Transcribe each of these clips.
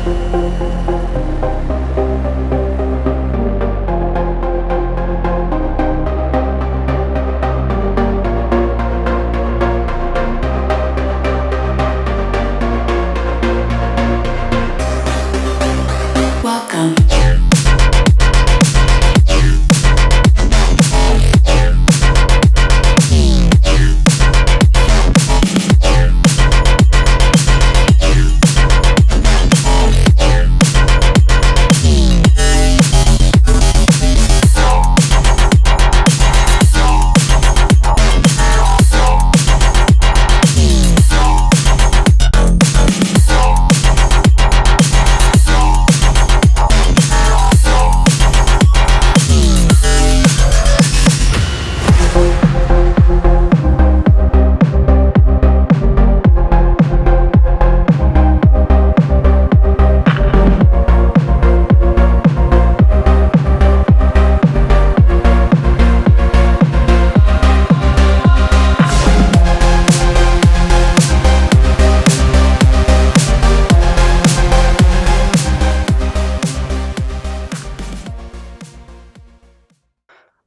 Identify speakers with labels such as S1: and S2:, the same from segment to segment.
S1: Welcome.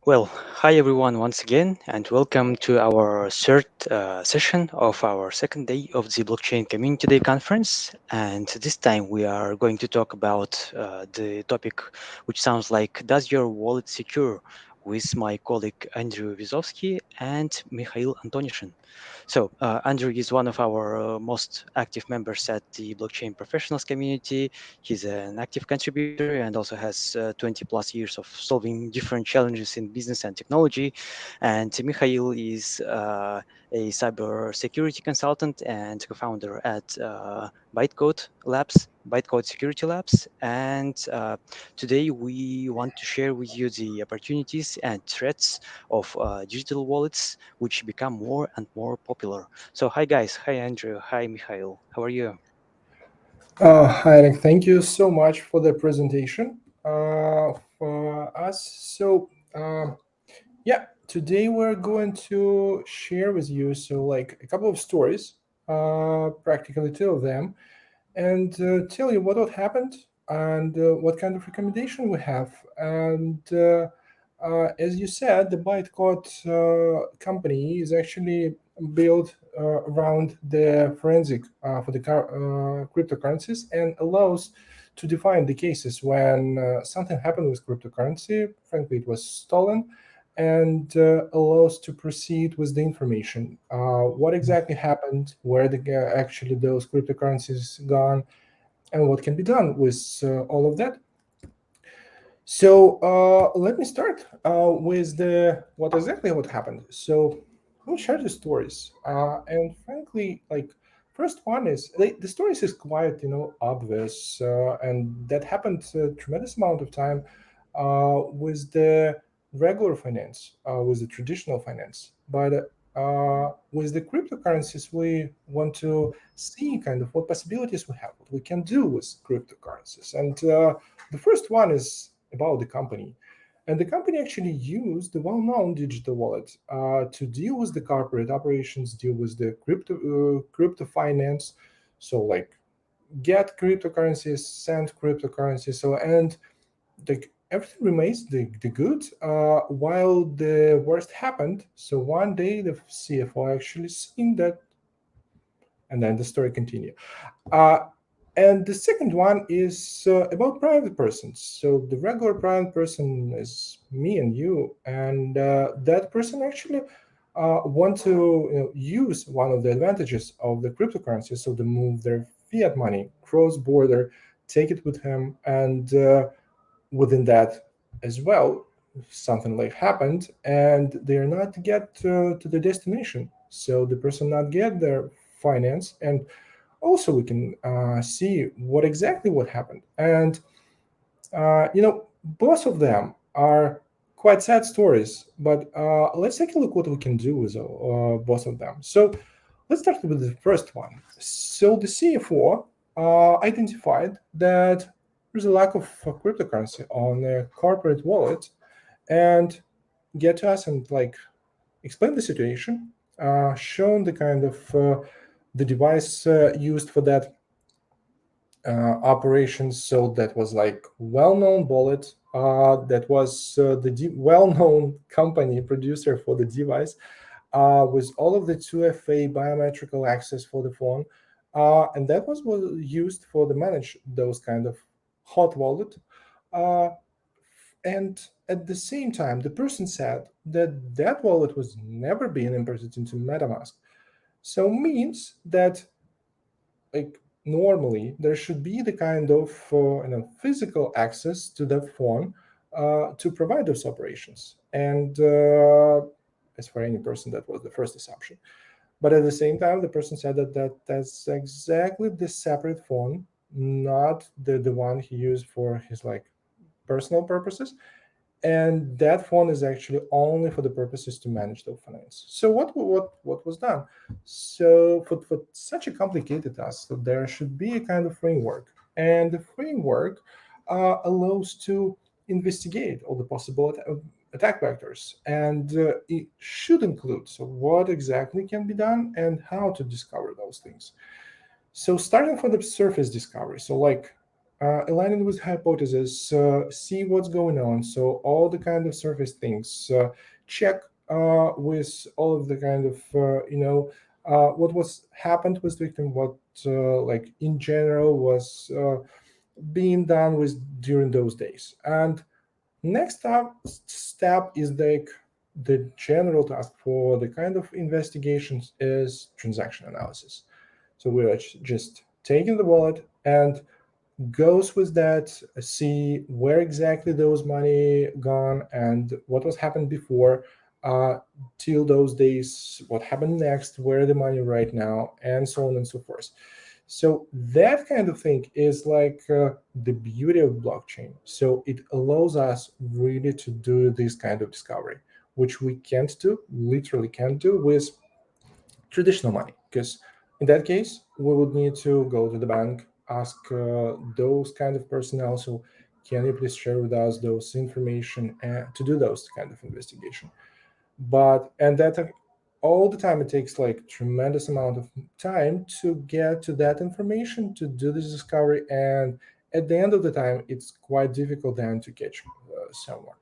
S2: Well, hi everyone once again, and welcome to our third session of our second day of the Blockchain Community Day conference. And this time we are going to talk about the topic which sounds like Does your wallet secure? With my colleague Andrew Vyazovskii and Mihail Antnoishin. So, Andrew is one of our most active members at the blockchain professionals community. He's an active contributor and also has 20 plus years of solving different challenges in business and technology. And Mikhail is a cyber security consultant and co-founder at ByteCode Labs, ByteCode Security Labs. And today we want to share with you the opportunities and threats of digital wallets, which become more and more popular. So, hi guys, hi Andrew, hi Mikhail, how are you?
S3: Hi, Eric. Thank you so much for the presentation for us. Yeah, today we're going to share with you like a couple of stories, practically two of them, and tell you what happened and what kind of recommendation we have. And as you said, the ByteCode company is actually built around the forensic for the cryptocurrencies and allows to define the cases when something happened with cryptocurrency. Frankly, it was stolen, and allows to proceed with the information. What exactly happened? Where actually those cryptocurrencies gone? And what can be done with all of that? So let me start with the what happened. So I'll share the stories, and frankly, like first one is the stories is quite obvious, and that happened a tremendous amount of time with the regular finance, with the traditional finance, but with the cryptocurrencies, we want to see kind of what possibilities we have, what we can do with cryptocurrencies, and the first one is about the company. And the company actually used the well-known digital wallet to deal with the corporate operations, deal with the crypto finance. So like get cryptocurrencies, send cryptocurrencies. So and everything remains the good while the worst happened. So one day the CFO actually seen that, and then the story continue. Uh, and the second one is about private persons. So the regular private person is me and you, and that person actually want to use one of the advantages of the cryptocurrency, so to move their fiat money cross border, take it with him, and within that as well, something like happened, and they're not get to the destination. So the person not get their finance, and also we can see what happened. And both of them are quite sad stories, but let's take a look what we can do with both of them. So let's start with the first one. So the CFO identified that there's a lack of cryptocurrency on a corporate wallet, and get to us and like explain the situation, shown the kind of the device used for that, operations. So that was like well-known wallet. That was the well-known company producer for the device, with all of the 2FA biometrical access for the phone, and that was used for the manage those kind of hot wallet. Uh, and at the same time, the person said that that wallet was never being imported into MetaMask. So means that, like, normally there should be the kind of physical access to that phone to provide those operations. And as for any person, that was the first assumption. But at the same time, the person said that's exactly the separate phone, not the one he used for his like personal purposes, and that phone is actually only for the purposes to manage the finance. So what was done? So for such a complicated task, so there should be a kind of framework, and the framework allows to investigate all the possible attack vectors, and it should include so what exactly can be done and how to discover those things. So starting from the surface discovery, so like aligning with hypothesis, see what's going on. So all the kind of surface things, check with all of the kind of what was happened with victim, what like in general was being done with during those days. And next step is like the general task for the kind of investigations is transaction analysis. So we're just taking the wallet and goes with that, see where exactly those money gone and what was happened before, uh, till those days, what happened next, where the money right now, and so on and so forth. So that kind of thing is like the beauty of blockchain. So it allows us really to do this kind of discovery, which we can't do, literally can't do with traditional money, because in that case we would need to go to the bank, ask those kind of personnel, so can you please share with us those information to do those kind of investigation. But and that all the time it takes like tremendous amount of time to get to that information to do this discovery, and at the end of the time it's quite difficult then to catch someone.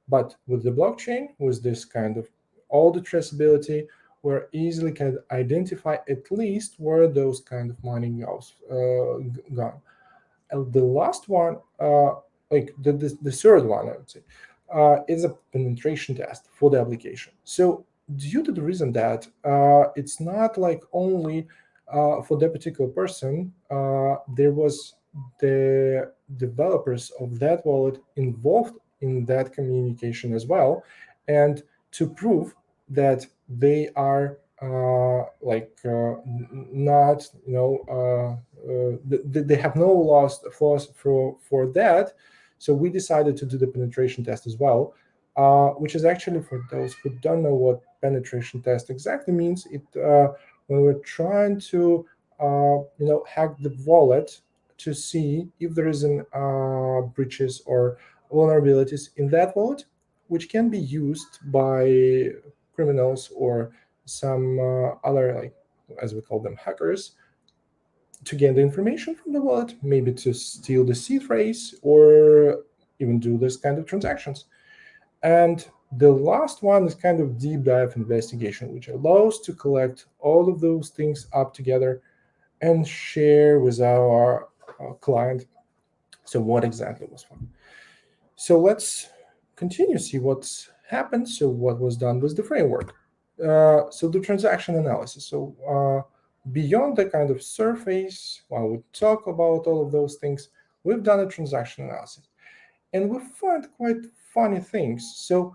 S3: But with the blockchain, with this kind of all the traceability, we're easily can identify at least where those kind of money goes gone. And the last one, like the third one, I would say, is a penetration test for the application. So due to the reason that it's not like only for that particular person, there was the developers of that wallet involved in that communication as well, and to prove that they are not they have no lost flaws for that. So we decided to do the penetration test as well, which is actually, for those who don't know what penetration test exactly means, it when we're trying to hack the wallet to see if there is an breaches or vulnerabilities in that wallet, which can be used by criminals or some other, like, as we call them, hackers, to gain the information from the wallet, maybe to steal the seed phrase or even do this kind of transactions. And the last one is kind of deep dive investigation, which allows to collect all of those things up together and share with our client. So what exactly was fun? So let's continue see what's happened. So what was done with the framework. So the transaction analysis. So beyond the kind of surface, while we talk about all of those things, we've done a transaction analysis, and we find quite funny things. So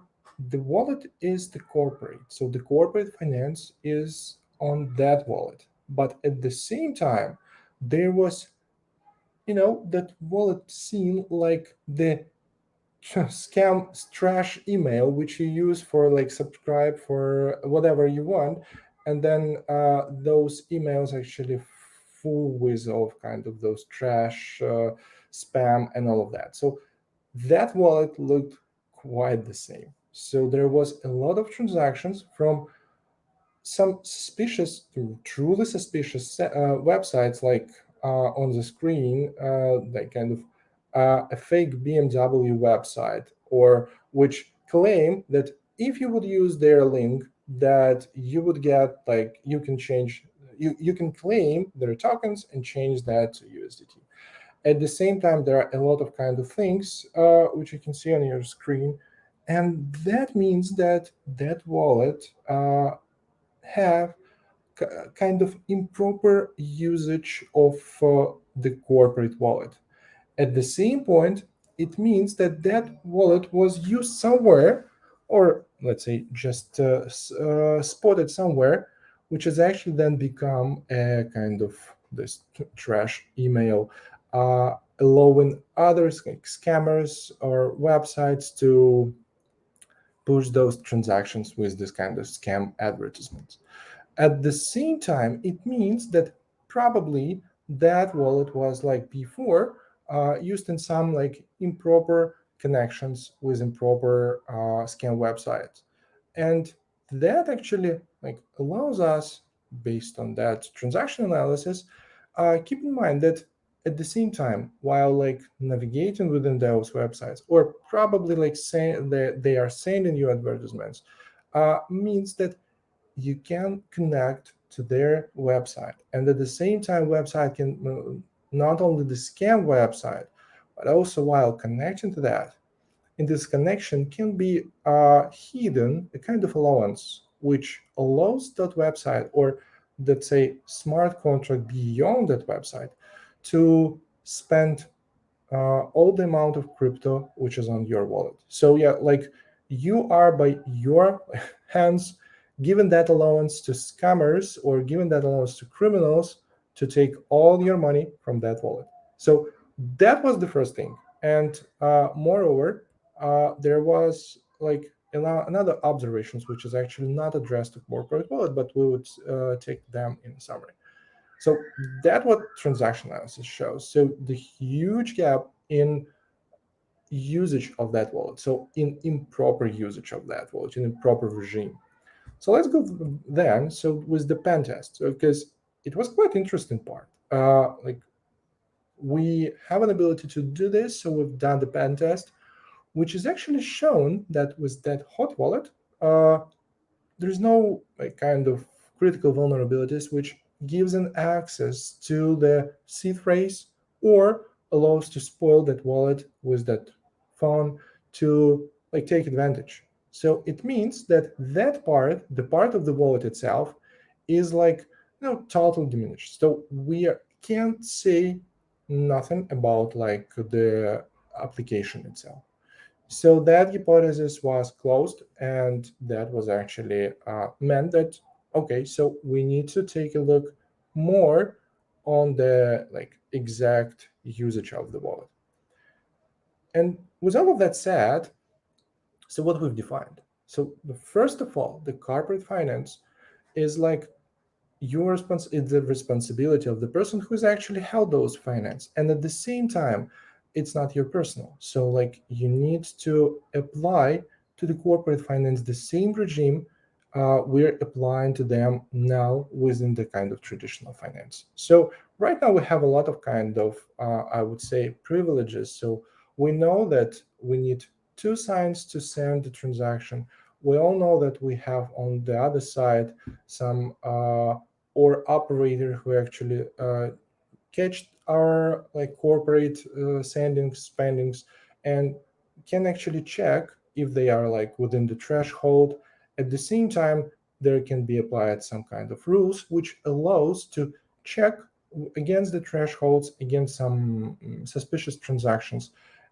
S3: the wallet is the corporate. So the corporate finance is on that wallet. But at the same time, there was, that wallet seen like the scam trash email which you use for like subscribe for whatever you want, and then those emails actually full with all kind of those trash spam and all of that. So that wallet looked quite the same. So there was a lot of transactions from some suspicious to truly suspicious websites like on the screen like kind of a fake BMW website, or which claim that if you would use their link, that you would get like you can claim their tokens and change that to USDT. At the same time, there are a lot of kind of things which you can see on your screen, and that means that that wallet have kind of improper usage of the corporate wallet. At the same point, it means that that wallet was used somewhere, or let's say just spotted somewhere, which has actually then become a kind of this trash email, allowing others like scammers or websites to push those transactions with this kind of scam advertisements. At the same time, it means that probably that wallet was like before used in some like improper connections with improper scam websites, and that actually like allows us, based on that transaction analysis, keep in mind that at the same time, while like navigating within those websites, or probably like saying that they are sending you advertisements, means that you can connect to their website, and at the same time website can not only the scam website, but also while connecting to that, in this connection can be hidden a kind of allowance which allows that website, or let's say smart contract beyond that website, to spend all the amount of crypto which is on your wallet. So yeah, like you are by your hands given that allowance to scammers, or given that allowance to criminals to take all your money from that wallet. So that was the first thing. And moreover, there was like another observations which is actually not addressed to corporate wallet, but we would take them in summary. So that's what transaction analysis shows. So the huge gap in usage of that wallet. So in improper usage of that wallet, in improper regime. So let's go then. So with the pen test, so, because it was quite interesting part. Like we have an ability to do this. So we've done the pen test, which is actually shown that with that hot wallet, there's no like kind of critical vulnerabilities which gives an access to the seed phrase, or allows to spoil that wallet with that phone to like take advantage. So it means that that part, the part of the wallet itself, is like totally diminished. So we can't say nothing about like the application itself. So that hypothesis was closed, and that was actually meant that okay, so we need to take a look more on the like exact usage of the wallet. And with all of that said, so what we've defined. So the first of all, the corporate finance is like it's the responsibility of the person who's actually held those finance, and at the same time it's not your personal. So like you need to apply to the corporate finance the same regime we're applying to them now within the kind of traditional finance. So right now we have a lot of kind of I would say privileges. So we know that we need two signs to send the transaction. We all know that we have on the other side some or operator who actually catch our like corporate sendings spendings, and can actually check if they are like within the threshold. At the same time, there can be applied some kind of rules which allows to check against the thresholds, against some suspicious transactions,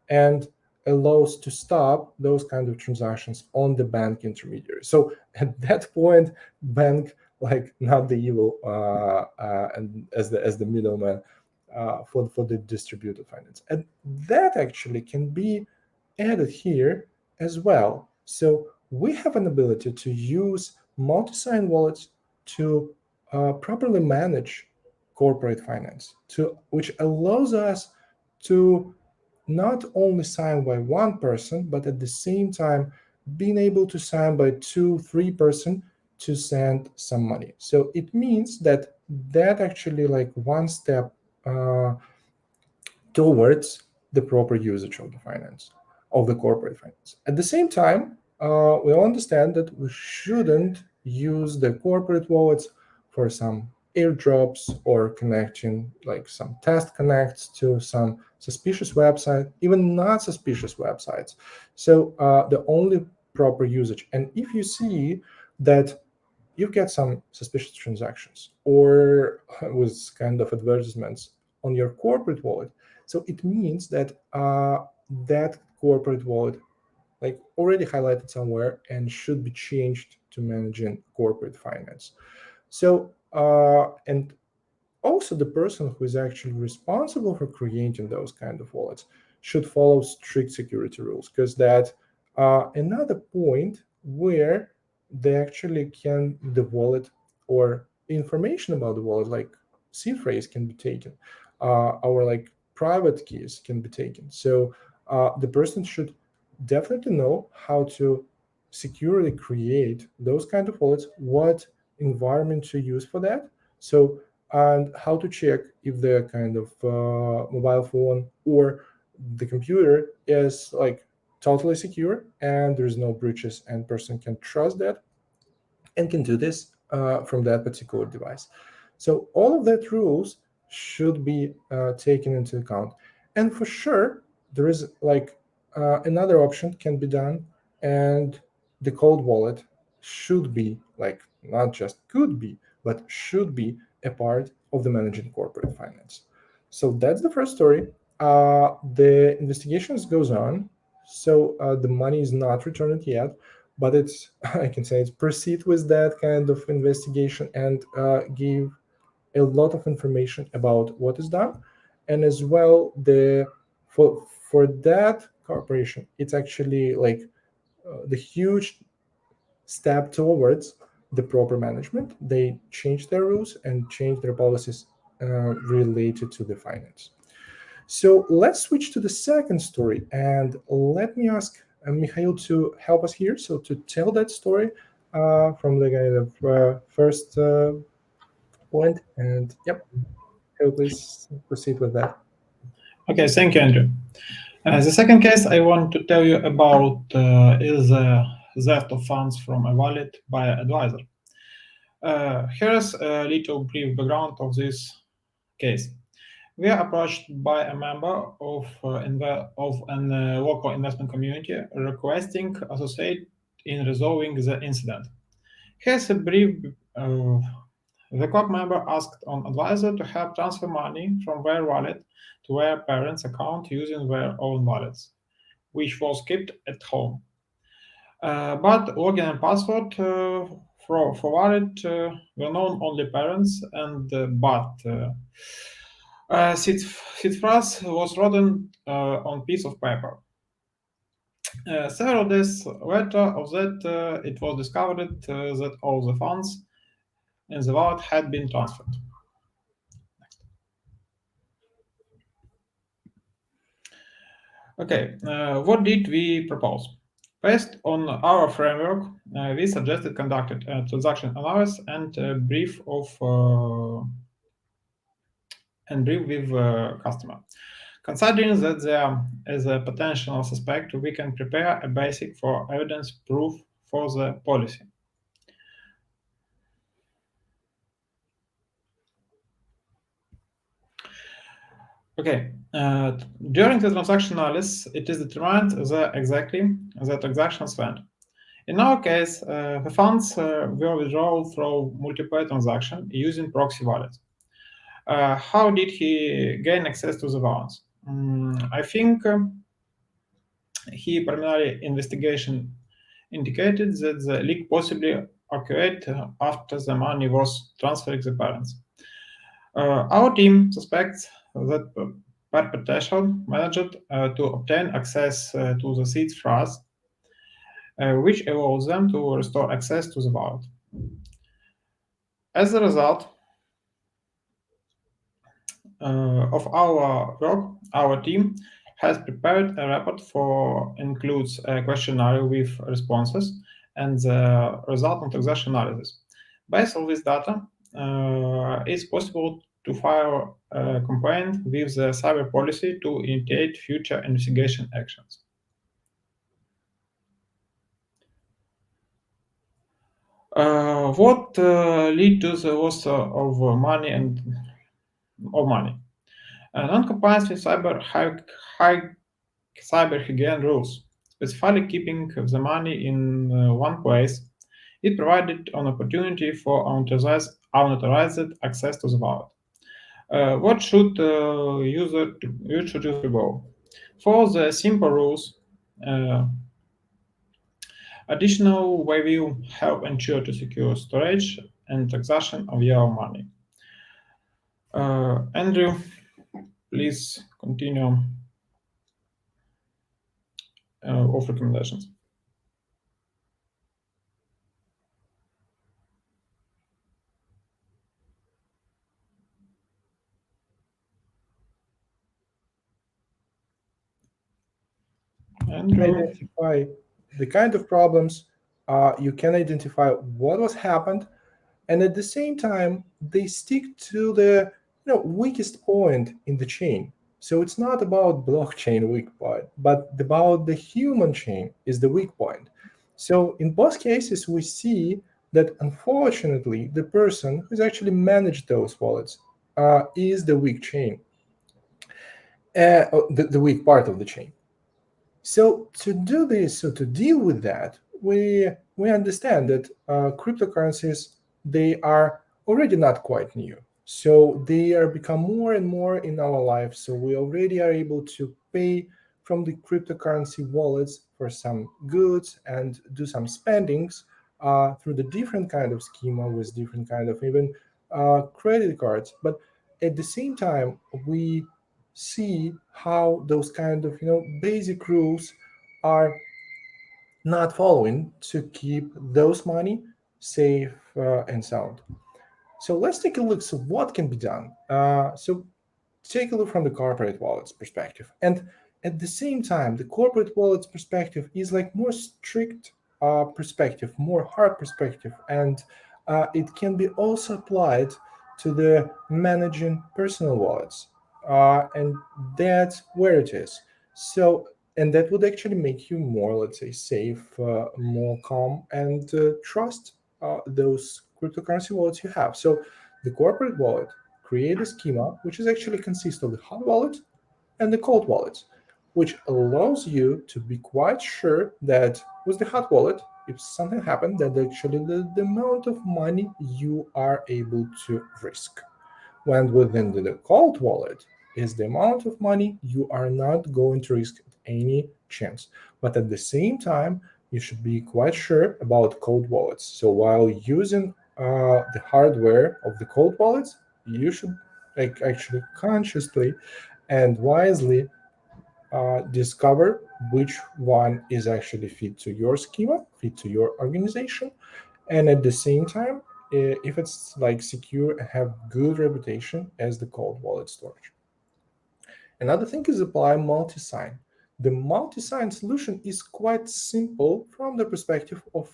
S3: and allows to stop those kind of transactions on the bank intermediary. So at that point, bank like not the evil and as the middleman for the distributed finance, and that actually can be added here as well. So we have an ability to use multi-sign wallets to properly manage corporate finance, to which allows us to not only sign by one person, but at the same time being able to sign by two, three-person to send some money. So it means that actually like one step towards the proper usage of the finance, of the corporate finance. At the same time, we all understand that we shouldn't use the corporate wallets for some airdrops or connecting like some test connects to some suspicious website, even not suspicious websites. So the only proper usage. And if you see that you get some suspicious transactions or with kind of advertisements on your corporate wallet, so it means that that corporate wallet like already highlighted somewhere and should be changed to managing corporate finance. So and also the person who is actually responsible for creating those kind of wallets should follow strict security rules, because that another point where they actually can the wallet or information about the wallet like seed phrase can be taken, our like private keys can be taken. So the person should definitely know how to securely create those kind of wallets, what environment to use for that. So and how to check if the kind of mobile phone or the computer is like totally secure and there's no breaches and person can trust that and can do this from that particular device. So all of that rules should be taken into account. And for sure, there is like another option can be done, and the cold wallet should be like not just could be, but should be a part of the managing corporate finance. So that's the first story. The investigations goes on. So the money is not returned yet, but it's I can say it's proceed with that kind of investigation and give a lot of information about what is done, and as well the for that corporation it's actually like the huge step towards the proper management. They change their rules and change their policies related to the finance. So let's switch to the second story, and let me ask Mihail to help us here. So to tell that story from the kind of first point, and yep, Mihail, please proceed with that.
S4: Okay, thank you, Andrew. The second case I want to tell you about is theft of funds from a wallet by an advisor. Here's a little brief background of this case. We are approached by a member of an local investment community requesting associate in resolving the incident. Here's a brief. The club member asked an advisor to help transfer money from their wallet to their parents' account using their own wallets, which was kept at home. But login and password for wallet were known only parents, and seed phrase was written on piece of paper. Several days later of that, it was discovered that all the funds in the wallet had been transferred. Okay, what did we propose? Based on our framework, we suggested conducted a transaction analysis and brief with customer. Considering that there is a potential suspect, we can prepare a basic for evidence proof for the policy. Okay, during the transaction analysis, it is determined exactly the transactions went. In our case, the funds were withdrawn through multiple transactions using proxy wallets. How did he gain access to the balance? I think he preliminary investigation indicated that the leak possibly occurred after the money was transferred to the parents. Our team suspects that perpetrator managed to obtain access to the seed phrase, which allows them to restore access to the wallet. As a result of our work, our team has prepared a report for includes a questionnaire with responses and the resultant transaction analysis. Based on this data, it's possible to file a complaint with the cyber policy to initiate future investigation actions. What lead to the loss of money and of money? Non-compliance with high cyber hygiene rules, specifically keeping the money in one place. It provided an opportunity for unauthorized access to the wallet. What should you should use go? For the simple rules, uh, additional way will help ensure to secure storage and transaction of your money. Andrew, please continue of recommendations. Andrew,
S3: Identify the kind of problems. You can identify what was happened, and at the same time they stick to the weakest point in the chain. So it's not about blockchain weak point, but about the human chain is the weak point. So in both cases we see that unfortunately the person who's actually managed those wallets is the weak chain, the weak part of the chain. So to do this, so to deal with that, we understand that cryptocurrencies, they are already not quite new. So they are become more and more in our lives. So we already are able to pay from the cryptocurrency wallets for some goods and do some spendings through the different kind of schema with different kind of even credit cards. But at the same time, we see how those kind of basic rules are not following to keep those money safe and sound. So let's take a look. So what can be done? So take a look from the corporate wallets perspective, and at the same time the corporate wallets perspective is like more strict perspective, more hard perspective, and it can be also applied to the managing personal wallets, and that's where it is. So and that would actually make you more, let's say, safe, more calm, and trust those cryptocurrency wallets you have. So the corporate wallet create a schema which is actually consists of the hot wallet and the cold wallet, which allows you to be quite sure that with the hot wallet, if something happened, that actually the amount of money you are able to risk. When within the cold wallet is the amount of money you are not going to risk at any chance. But at the same time, you should be quite sure about cold wallets. So while using the hardware of the cold wallets, you should actually consciously and wisely discover which one is actually fit to your schema, fit to your organization, and at the same time, if it's like secure and have good reputation as the cold wallet storage. Another thing is apply multi-sign. The multi-sign solution is quite simple from the perspective of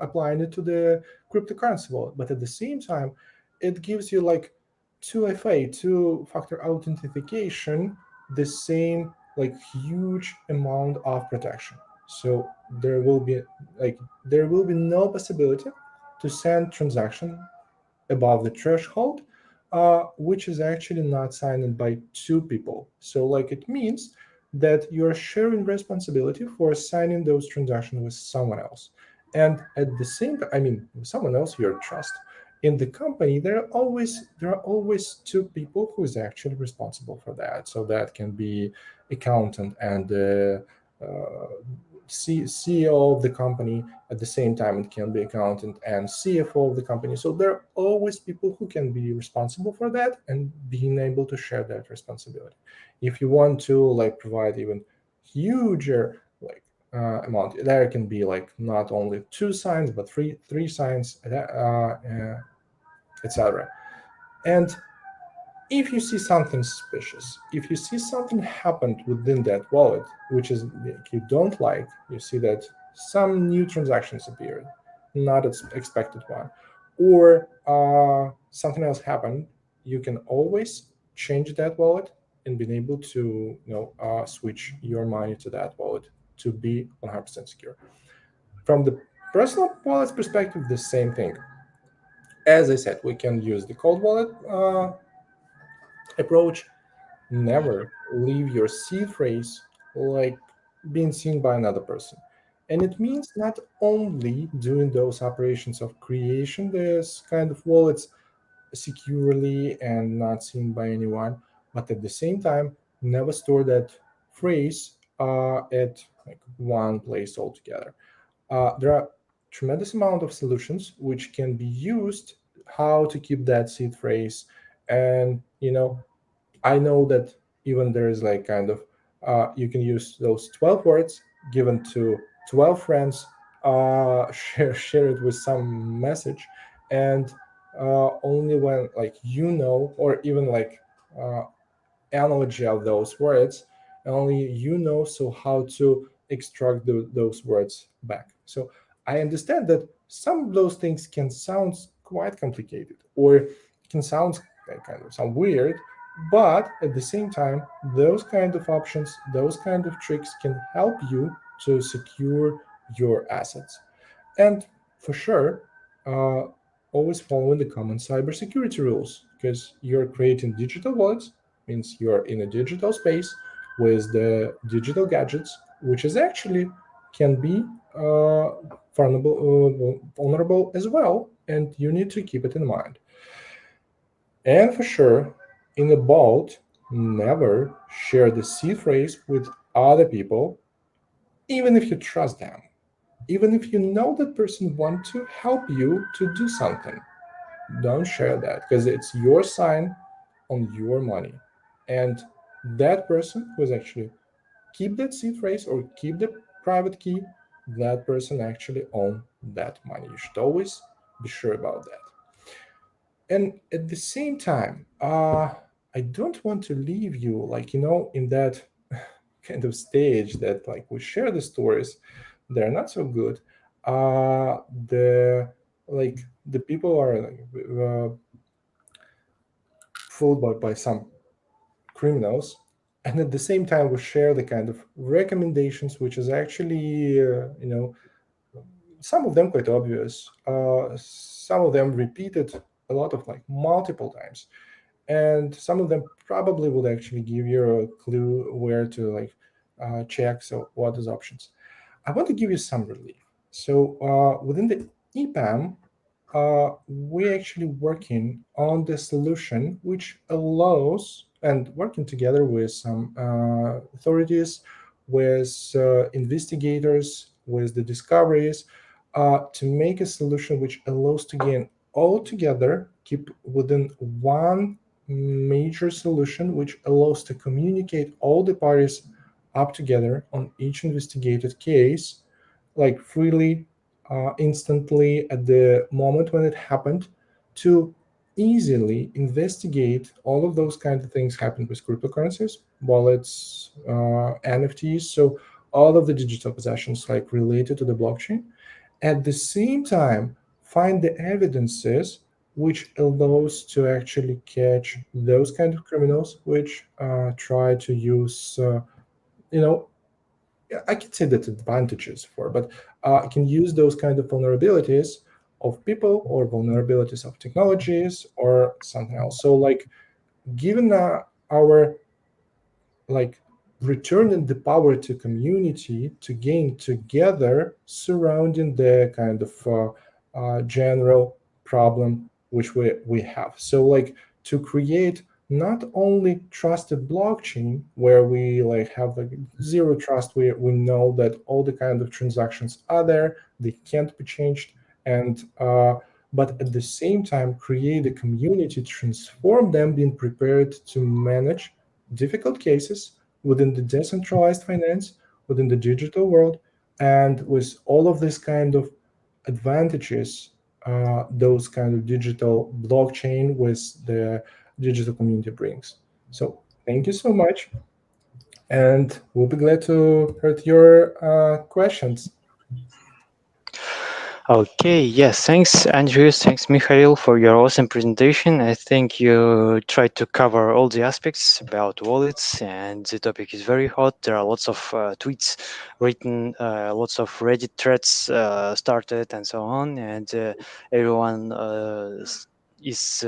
S3: applying it to the cryptocurrency wallet, but at the same time, it gives you like 2FA, two-factor authentication, the same like huge amount of protection. So there will be no possibility to send transaction above the threshold, which is actually not signed by two people. So, like, it means that you're sharing responsibility for signing those transactions with someone else. And at the same time, I mean, someone else you trust. In the company, there are always two people who is actually responsible for that. So that can be accountant and CEO of the company. At the same time, it can be accountant and CFO of the company. So there are always people who can be responsible for that and being able to share that responsibility. If you want to like provide even huger like amount, there can be like not only two signs but three signs, etc. And if you see something suspicious, if you see something happened within that wallet, which is like, you don't like, you see that some new transactions appeared, not as expected one, or something else happened you can always change that wallet and being able to switch your money to that wallet to be 100% secure. From the personal wallet's perspective, the same thing. As I said, we can use the cold wallet approach. Never leave your seed phrase like being seen by another person. And it means not only doing those operations of creation, this kind of wallets securely and not seen by anyone, but at the same time, never store that phrase at like one place altogether. There are tremendous amount of solutions which can be used how to keep that seed phrase. And I know that even there is like kind of you can use those 12 words given to 12 friends, share it with some message, and only when like or even like uh, analogy of those words, and only so how to extract those words back. So I understand that some of those things can sound quite complicated, or can sound kind of sound weird, but at the same time, those kind of options, those kind of tricks can help you to secure your assets. And for sure, uh, always following the common cybersecurity rules, because you're creating digital wallets, means you're in a digital space with the digital gadgets, which is actually can be vulnerable as well, and you need to keep it in mind. And for sure, in a vault, never share the seed phrase with other people, even if you trust them, even if you know that person want to help you to do something. Don't share that because it's your sign on your money. And that person who is actually keep that seed phrase or keep the private key, that person actually own that money. You should always be sure about that. And at the same time, I don't want to leave you like in that kind of stage that like we share the stories, they're not so good. The like the people are like, fooled by some criminals, and at the same time we share the kind of recommendations which is actually some of them quite obvious, some of them repeated a lot of like multiple times, and some of them probably would actually give you a clue where to like check. So what is options? I want to give you some relief. So within the EPAM, we're actually working on the solution which allows, and working together with some authorities, with investigators, with the discoveries, to make a solution which allows to gain all together, keep within one major solution, which allows to communicate all the parties up together on each investigated case, like freely, instantly at the moment when it happened, to easily investigate all of those kind of things happen with cryptocurrencies, wallets, NFTs, so all of the digital possessions like related to the blockchain. At the same time, find the evidences which allows to actually catch those kind of criminals which try to use you know I can say that advantages for, but I can use those kind of vulnerabilities of people or vulnerabilities of technologies or something else. So, like, given our like returning the power to community to gain together surrounding the kind of general problem which we have. So like to create not only trusted blockchain where we like have like zero trust, we know that all the kind of transactions are there, they can't be changed, and but at the same time create a community, transform them, being prepared to manage difficult cases within the decentralized finance, within the digital world, and with all of this kind of advantages, those kind of digital blockchain with the digital community brings. So thank you so much, and we'll be glad to hear your questions.
S2: Okay, yes, thanks, Andrew. Thanks, Mihail, for your awesome presentation. I think you tried to cover all the aspects about wallets, and the topic is very hot. There are lots of tweets written, lots of Reddit threads started, and so on, and everyone is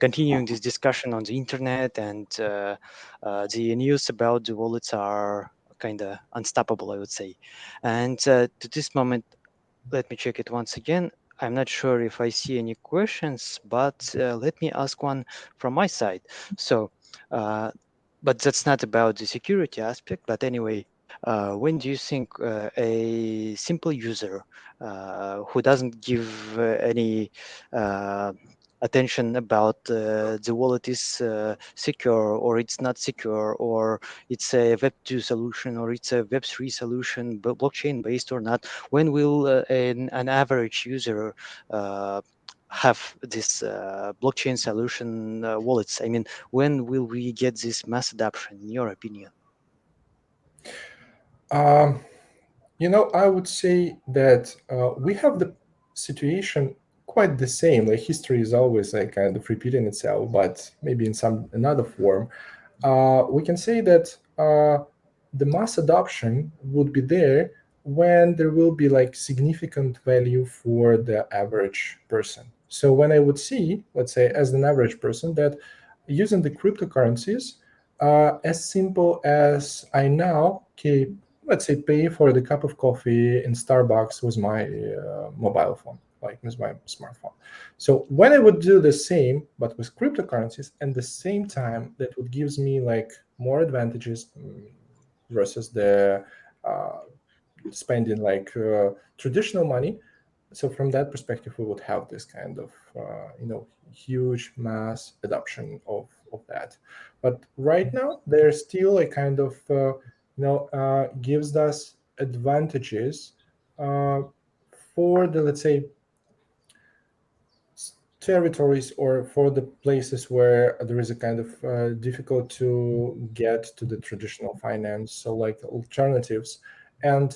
S2: continuing this discussion on the internet, and the news about the wallets are kind of unstoppable, I would say. And to this moment, let me check it once again. I'm not sure if I see any questions, but let me ask one from my side. So, uh, but that's not about the security aspect. But anyway, when do you think a simple user who doesn't give any uh, attention about the wallet is secure or it's not secure, or it's a Web2 solution or it's a Web3 solution, blockchain based or not, when will an average user uh, have this blockchain solution wallets? I mean, when will we get this mass adoption, in your opinion?
S3: Um, I would say that we have the situation quite the same. Like history is always like kind of repeating itself, but maybe in some another form. We can say that the mass adoption would be there when there will be like significant value for the average person. So when I would see, let's say, as an average person, that using the cryptocurrencies, as simple as I now can, let's say, pay for the cup of coffee in Starbucks with my mobile phone, like with my smartphone. So when I would do the same, but with cryptocurrencies, and the same time, that would gives me like more advantages versus the uh, spending like traditional money. So from that perspective, we would have this kind of huge mass adoption of that. But right now, there's still a kind of gives us advantages uh, for the, let's say, territories or for the places where there is a kind of difficult to get to the traditional finance, so like alternatives. And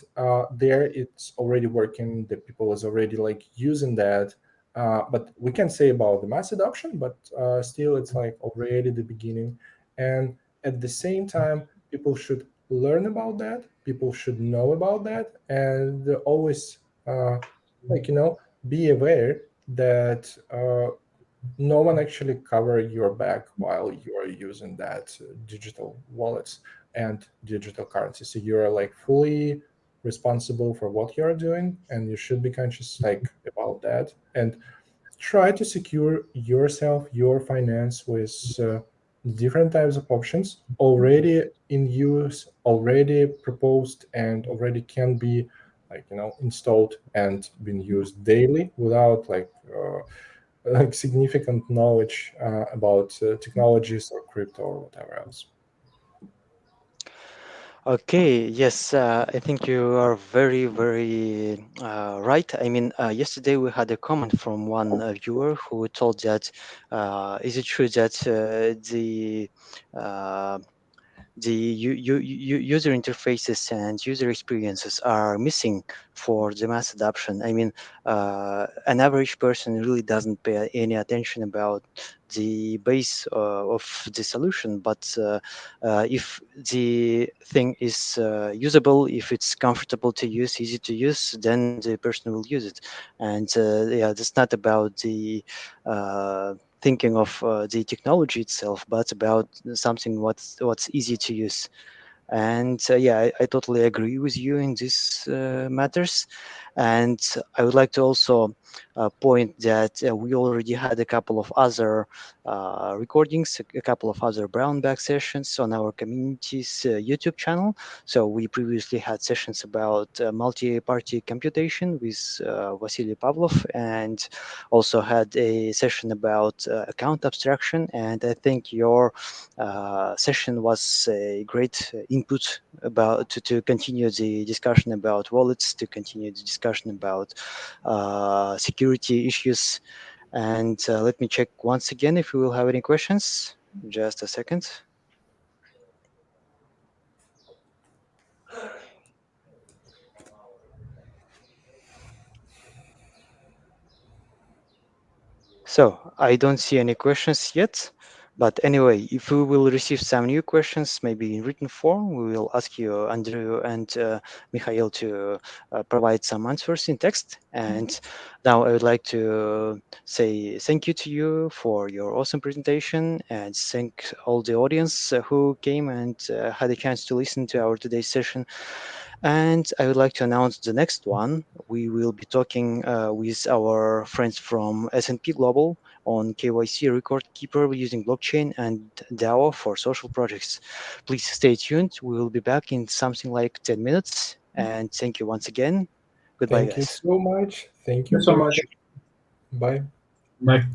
S3: there it's already working, the people is already like using that. But we can say about the mass adoption, but still it's like already the beginning. And at the same time, people should learn about that, people should know about that, and always like be aware that no one actually cover your back while you're using that digital wallets and digital currency. So you're like fully responsible for what you're doing, and you should be conscious like about that, and try to secure yourself, your finance with different types of options already in use, already proposed, and already can be like installed and being used daily without like significant knowledge about technologies or crypto or whatever else.
S2: Okay, yes, I think you are very, very right. I mean, yesterday we had a comment from one viewer who told that is it true that uh, the user interfaces and user experiences are missing for the mass adoption? I mean, an average person really doesn't pay any attention about the base of the solution, but if the thing is usable, if it's comfortable to use, easy to use, then the person will use it. And yeah, it's not about the thinking of the technology itself, but about something what's easy to use. And yeah, I totally agree with you in these matters. And I would like to also point that we already had a couple of other recordings, a couple of other brown bag sessions on our community's YouTube channel. So we previously had sessions about multi-party computation with Vasily Pavlov, and also had a session about account abstraction. And I think your session was a great input about to continue the discussion about wallets, to continue the discussion about security issues. And let me check once again if we will have any questions. Just a second. So I don't see any questions yet. But anyway, if we will receive some new questions, maybe in written form, we will ask you, Andrew and Mihail, to provide some answers in text. And now I would like to say thank you to you for your awesome presentation and thank all the audience who came and had a chance to listen to our today's session. And I would like to announce the next one. We will be talking with our friends from S&P Global on KYC record keeper using blockchain and DAO for social projects. Please stay tuned. We will be back in something like 10 minutes. And thank you once again. Goodbye,
S3: Thank you
S2: guys.
S3: so much. Thank
S4: Thank
S3: you
S4: you so
S3: for
S4: much.
S3: bye.
S4: Bye.